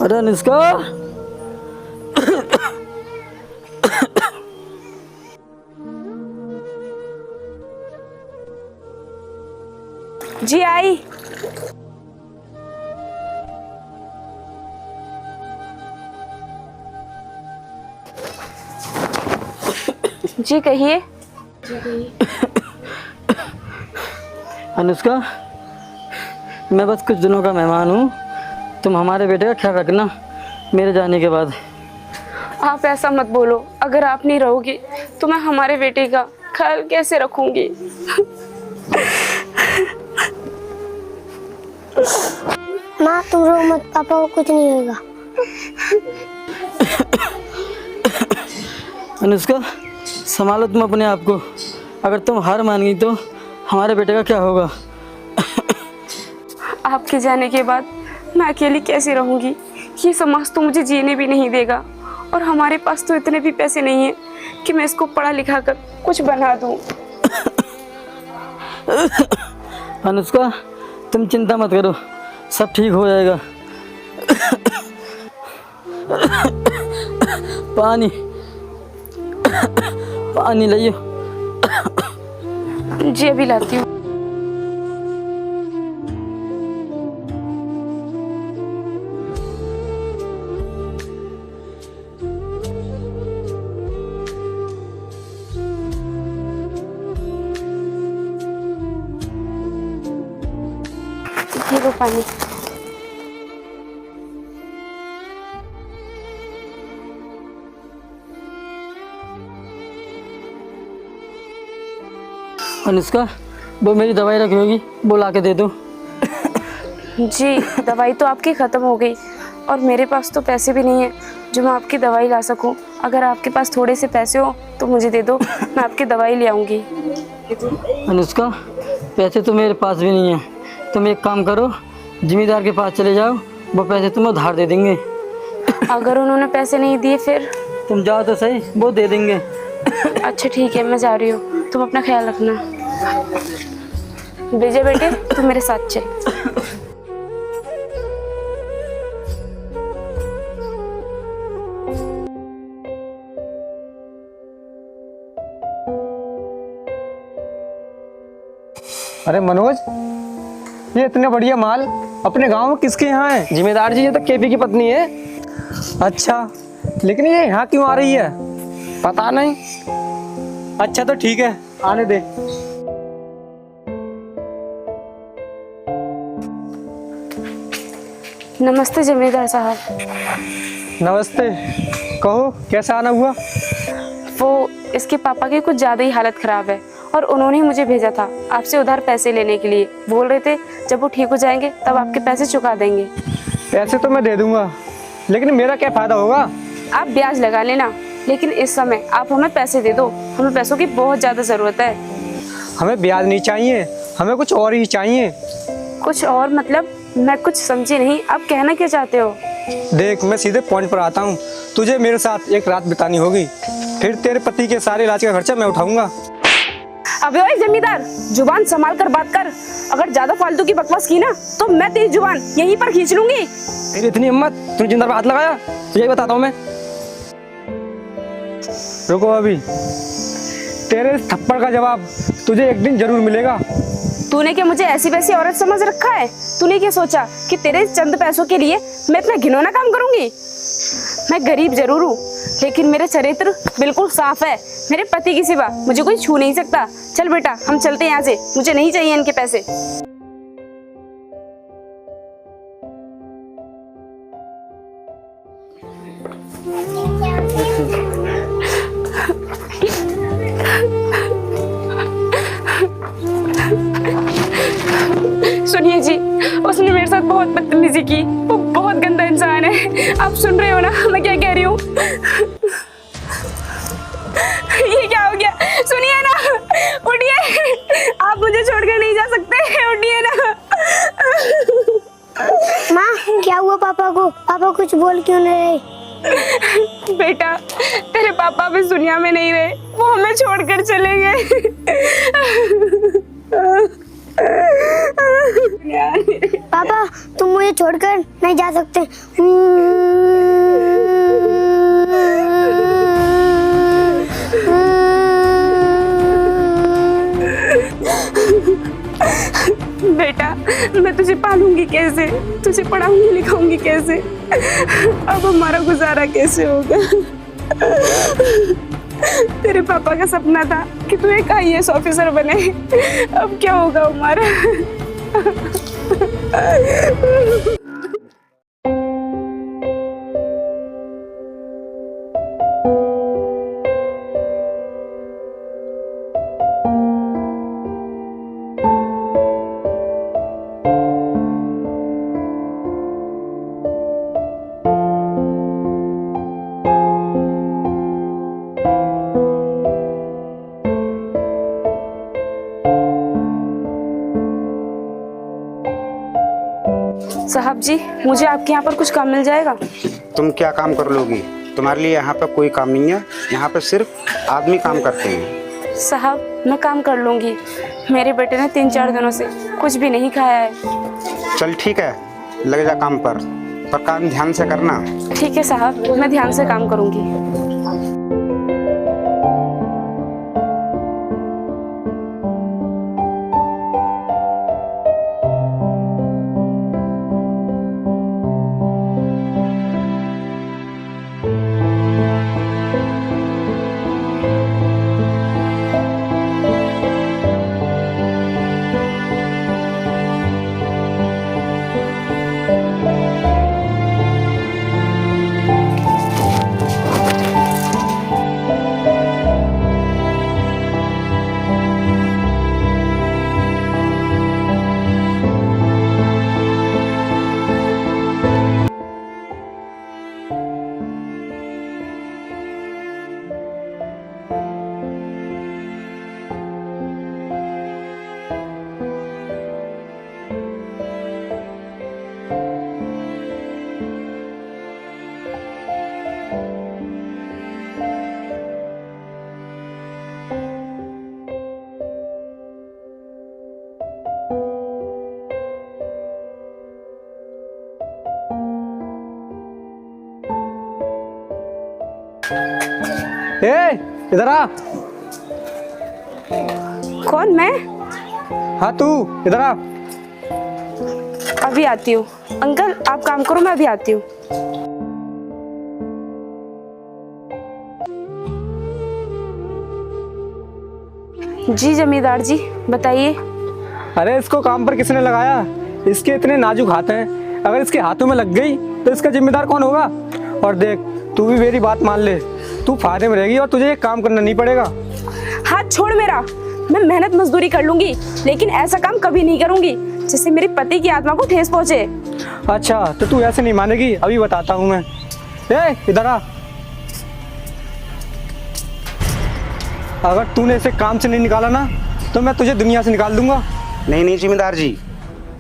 अरे अनुष्का, जी आई। जी कहिए। अनुष्का, मैं बस कुछ दिनों का मेहमान हूँ। तुम हमारे बेटे का ख्याल रखना मेरे जाने के बाद। आप ऐसा मत बोलो, अगर आप नहीं रहोगे तो मैं हमारे बेटे का ख्याल कैसे रखूंगी। माँ तुम रो मत, पापा को कुछ नहीं होगा। अनुष्का, संभालो तुम अपने आप को। अगर तुम हार मान गई तो हमारे बेटे का क्या होगा? आपके जाने के बाद मैं अकेली कैसे रहूंगी? ये समाज तो मुझे जीने भी नहीं देगा, और हमारे पास तो इतने भी पैसे नहीं है कि मैं इसको पढ़ा लिखा कर कुछ बना दूं। अनुष्का, तुम चिंता मत करो, सब ठीक हो जाएगा। पानी पानी लाइए। जी अभी लाती हूँ। ये लो पानी। अनुष्का, वो मेरी दवाई रखी होगी, वो ला के दे दो। जी दवाई तो आपकी ख़त्म हो गई, और मेरे पास तो पैसे भी नहीं है जो मैं आपकी दवाई ला सकूं। अगर आपके पास थोड़े से पैसे हो तो मुझे दे दो, मैं आपकी दवाई ले आऊँगी। अनुष्का, पैसे तो मेरे पास भी नहीं है। तुम एक काम करो, जिम्मेदार के पास चले जाओ, वो पैसे तुम्हें उधार दे देंगे। अगर उन्होंने पैसे नहीं दिए फिर? तुम जाओ तो सही, वो दे देंगे। अच्छा ठीक है, मैं जा रही हूँ, तुम अपना ख्याल रखना। विजय बेटे, तुम मेरे साथ चल। अरे मनोज, ये इतने बढ़िया माल अपने गांव में किसके यहाँ है? जिम्मेदार जी, ये तो केपी की पत्नी है। अच्छा, लेकिन ये यहाँ क्यों आ रही है? पता नहीं। अच्छा तो ठीक है, आने दे। नमस्ते जमींदार साहब। नमस्ते, कहो कैसा आना हुआ? वो इसके पापा की कुछ ज़्यादा ही हालत ख़राब है, और उन्होंने ही मुझे भेजा था आपसे उधार पैसे लेने के लिए। बोल रहे थे जब वो ठीक हो जाएंगे तब आपके पैसे चुका देंगे। पैसे तो मैं दे दूंगा, लेकिन मेरा क्या फायदा होगा? आप ब्याज लगा लेना, लेकिन इस समय आप हमें पैसे दे दो, हमें पैसों की बहुत ज़्यादा ज़रूरत है। हमें ब्याज नहीं चाहिए, हमें कुछ और ही चाहिए। कुछ और मतलब? मैं कुछ समझी नहीं, आप कहना क्या चाहते हो? देख, मैं सीधे पॉइंट पर आता हूँ। तुझे मेरे साथ एक रात बितानी होगी, फिर तेरे पति के सारे इलाज का खर्चा मैं उठाऊंगा। अबे ओए जमींदार, जुबान संभाल कर बात कर। अगर ज्यादा फालतू की बकवास की ना तो मैं तेरी जुबान यहीं पर खींच लूंगी। तेरी इतनी हिम्मत, तूने जिंदा पे हाथ लगाया? तो यही बताता हूँ मैं। रुको, अभी तेरे थप्पड़ का जवाब तुझे एक दिन जरूर मिलेगा। तूने क्या मुझे ऐसी वैसी औरत समझ रखा है? तूने क्या सोचा कि तेरे चंद पैसों के लिए मैं इतना घिनौना काम करूंगी? मैं गरीब जरूर हूँ, लेकिन मेरा चरित्र बिल्कुल साफ है। मेरे पति के सिवा मुझे कोई छू नहीं सकता। चल बेटा, हम चलते हैं यहाँ से, मुझे नहीं चाहिए इनके पैसे। सुनिए जी, उसने मेरे साथ बहुत बदतमीजी की। वो बहुत गंदा इंसान है। आप सुन रहे हो ना मैं क्या कह रही हूँ? ये क्या हो गया? सुनिए ना, उठिए। आप मुझे छोड़कर नहीं जा सकते, उठिए ना। माँ क्या हुआ पापा को? पापा कुछ बोल क्यों नहीं रहे? बेटा, तेरे पापा भी दुनिया में नहीं रहे, वो हमें छोड़कर चले गए। पापा तुम मुझे छोड़कर नहीं जा सकते। बेटा, मैं तुझे पालूंगी कैसे, तुझे पढ़ाऊंगी लिखाऊंगी कैसे, अब हमारा गुजारा कैसे होगा। तेरे पापा का सपना था कि तू एक IAS ऑफिसर बने, अब क्या होगा हमारा। साहब जी, मुझे आपके यहाँ पर कुछ काम मिल जाएगा? तुम क्या काम कर लोगी? तुम्हारे लिए यहाँ पे कोई काम नहीं है, यहाँ पे सिर्फ आदमी काम करते हैं। साहब, मैं काम कर लूंगी। मेरे बेटे ने 3-4 दिनों से कुछ भी नहीं खाया है। चल ठीक है, लग जा काम पर काम ध्यान से करना। ठीक है साहब, मैं ध्यान से काम करूंगी। इधर आ। कौन? मैं? हाँ तू इधर आ। अभी आती हूँ। अंकल, आप काम करो, मैं अभी आती हूँ। जी जमींदार जी, बताइए। अरे इसको काम पर किसने लगाया? इसके इतने नाजुक हाथ हैं, अगर इसके हाथों में लग गई तो इसका जिम्मेदार कौन होगा? और देख, तू भी मेरी बात मान ले, तू फायदे में रहेगी और तुझे ये काम करना नहीं पड़ेगा। हाथ छोड़ मेरा। मैं मेहनत मजदूरी कर लूंगी, लेकिन ऐसा काम कभी नहीं करूंगी जिससे मेरे पति की आत्मा को ठेस पहुंचे। अच्छा, तो तू ऐसे नहीं मानेगी, अभी बताता हूँ मैं। इधर आ। अगर तूने इसे काम से नहीं निकाला ना तो मैं तुझे दुनिया से निकाल दूंगा। नहीं नहीं जिम्मेदार जी,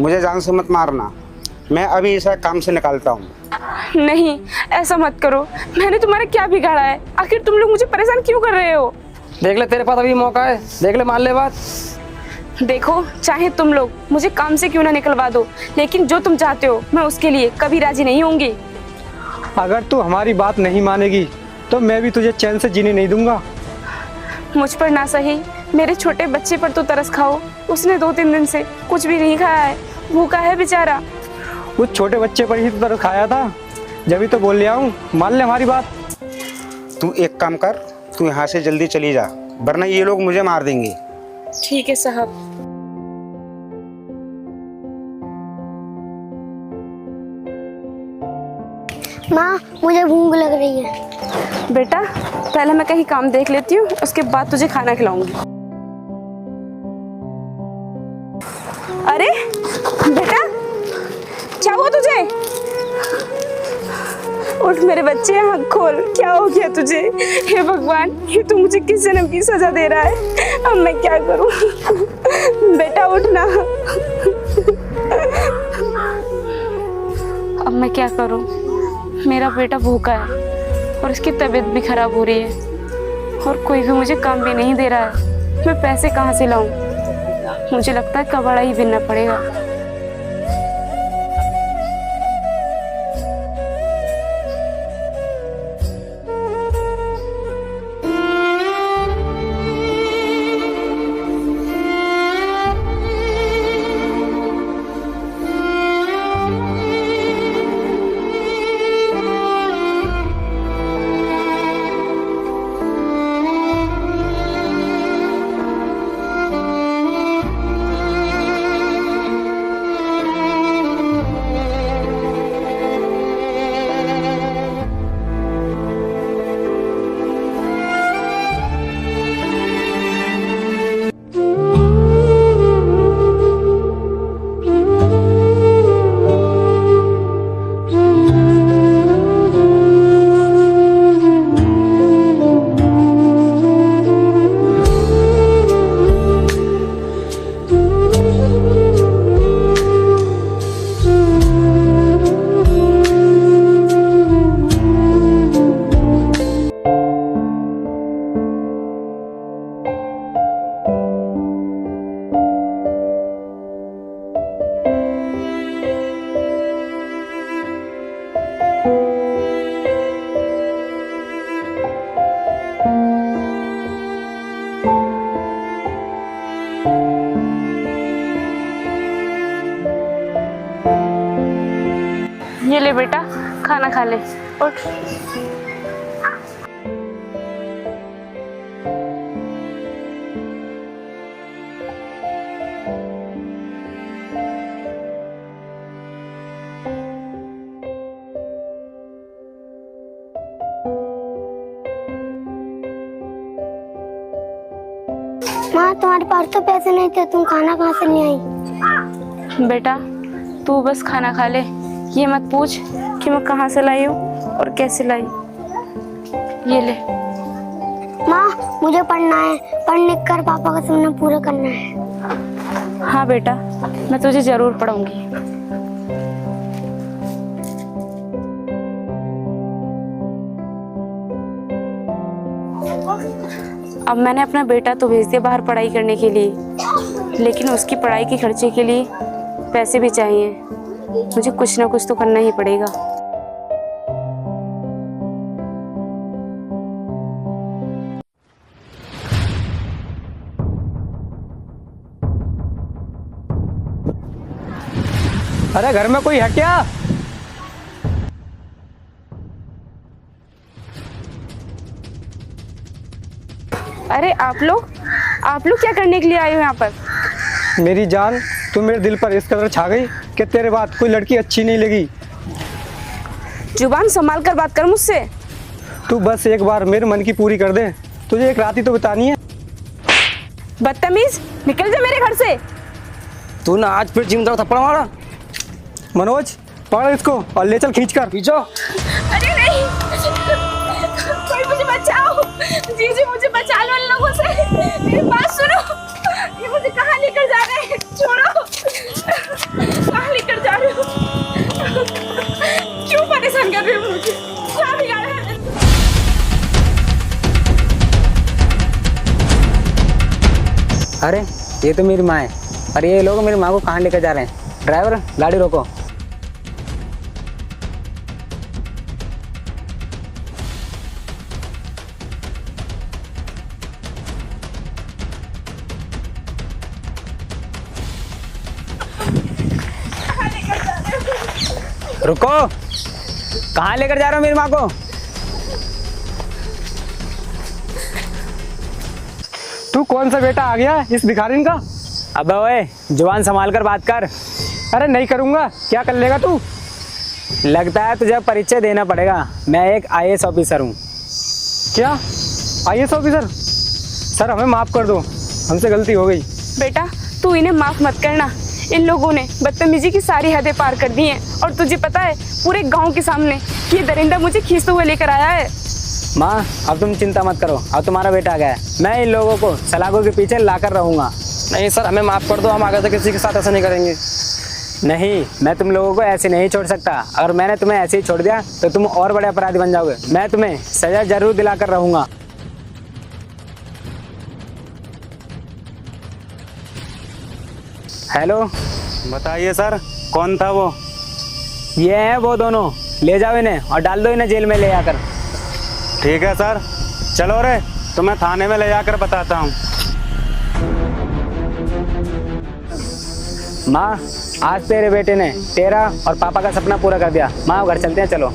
मुझे जान से मत मारना, मैं अभी इसे काम से निकालता हूँ। नहीं, ऐसा मत करो। मैंने तुम्हारा क्या बिगाड़ा है? आखिर तुम लोग मुझे परेशान क्यों कर रहे हो? देख ले, तेरे पास अभी मौका है, देख ले, मान ले बात। देखो, चाहे तुम लोग मुझे काम से क्यों ना निकलवा दो, लेकिन जो तुम चाहते हो मैं उसके लिए कभी राजी नहीं होंगी। अगर तू हमारी बात नहीं मानेगी तो मैं भी तुझे चैन से जीने नहीं दूंगा। मुझ पर ना सही, मेरे छोटे बच्चे पर तो तरस खाओ। उसने 2-3 दिन से कुछ भी नहीं खाया है, भूखा है बेचारा। उस छोटे बच्चे पर ही तो तरस खाया था, जब तो बोल लिया हूँ, मान ले हमारी बात। तू एक काम कर, तू यहाँ से जल्दी चली जा, वरना ये लोग मुझे मार देंगे। ठीक है साहब। माँ, मुझे भूख लग रही है। बेटा, पहले मैं कहीं काम देख लेती हूँ, उसके बाद तुझे खाना खिलाऊंगी। अरे बेटा, क्या हुआ तुझे? उठ मेरे बच्चे, आँख खोल। क्या हो गया तुझे? हे भगवान, ये तू मुझे किस जन्म की सजा दे रहा है? अब मैं क्या करूं? बेटा उठ ना। अब मैं क्या करूं? मेरा बेटा भूखा है और उसकी तबीयत भी खराब हो रही है और कोई भी मुझे काम भी नहीं दे रहा है। मैं पैसे कहाँ से लाऊं? मुझे लगता है कबाड़ा ही बिनना पड़ेगा। खाना खा ले। उठ। माँ तुम्हारे पास तो पैसे नहीं थे, तुम खाना कहाँ से नहीं आई? बेटा तू बस खाना खा ले, ये मत पूछ कि मैं कहाँ से लाई हूँ और कैसे लाई। ये ले। माँ मुझे पढ़ना है, पढ़ लिख कर पापा का सपना पूरा करना है। हाँ बेटा, मैं तुझे जरूर पढ़ाऊंगी। अब मैंने अपना बेटा तो भेज दिया बाहर पढ़ाई करने के लिए, लेकिन उसकी पढ़ाई के खर्चे के लिए पैसे भी चाहिए। मुझे कुछ ना कुछ तो करना ही पड़ेगा। अरे घर में कोई है क्या? अरे आप लोग क्या करने के लिए आए हो यहाँ पर? मेरी जान, तू मेरे दिल पर इस कदर छा गई कि तेरे बाद कोई लड़की अच्छी नहीं लगी। जुबान संभाल कर बात कर मुझसे। तू बस एक बार मेरे मन की पूरी कर दे, तुझे एक रात ही तो बितानी है। बदतमीज, निकल जा मेरे घर से। तू ना आज फिर जिम्मेदार थप्पड़ मारा। मनोज पकड़ इसको और ले चल खींच कर। पीछो। अरे नहीं, कोई मुझे बचाओ। जीजी मुझे बचा लो इन लोगों से। मेरी बात सुनो, ये मुझे कहाँ लेकर जा रहे हैं? छोड़ो। कहाँ लेकर जा रहे हो? क्यों परेशान कर रहे हो मुझे? क्या बिगाड़ा है? अरे ये तो मेरी माँ है, और ये लोग मेरी माँ को कहाँ लेकर जा रहे हैं? ड्राइवर गाड़ी रोको। रुको, कहाँ लेकर जा रहे हो मेरी माँ को? तू कौन सा बेटा आ गया इस भिखारिन का? अबे ओए, जुबान संभाल कर बात कर। अरे नहीं करूँगा। क्या कर लेगा तू? लगता है तुझे परिचय देना पड़ेगा। मैं एक IAS ऑफिसर हूँ। क्या IAS ऑफिसर? सर हमें माफ़ कर दो, हमसे गलती हो गई। बेटा तू इन्हें माफ मत करना। इन लोगों ने बदतमीजी की सारी हदें पार कर दी हैं, और तुझे पता है पूरे गांव के सामने ये दरिंदा मुझे खींचते हुए लेकर आया है। माँ अब तुम चिंता मत करो, अब तुम्हारा बेटा आ गया है। मैं इन लोगों को सलाखों के पीछे लाकर रहूँगा। नहीं सर, हमें माफ़ कर दो, हम आगे से किसी के साथ ऐसा नहीं करेंगे। नहीं, मैं तुम लोगों को ऐसे नहीं छोड़ सकता। अगर मैंने तुम्हें ऐसे ही छोड़ दिया तो तुम और बड़े अपराधी बन जाओगे। मैं तुम्हें सजा जरूर दिलाकर रहूँगा। हेलो, बताइए सर, कौन था वो? ये हैं वो दोनों। ले जाओ इन्हें और डाल दो इन्हें जेल में ले जाकर। ठीक है सर, चलो रे, तुम्हें थाने में ले जाकर बताता हूँ। माँ, आज तेरे बेटे ने तेरा और पापा का सपना पूरा कर दिया। माँ घर चलते हैं, चलो।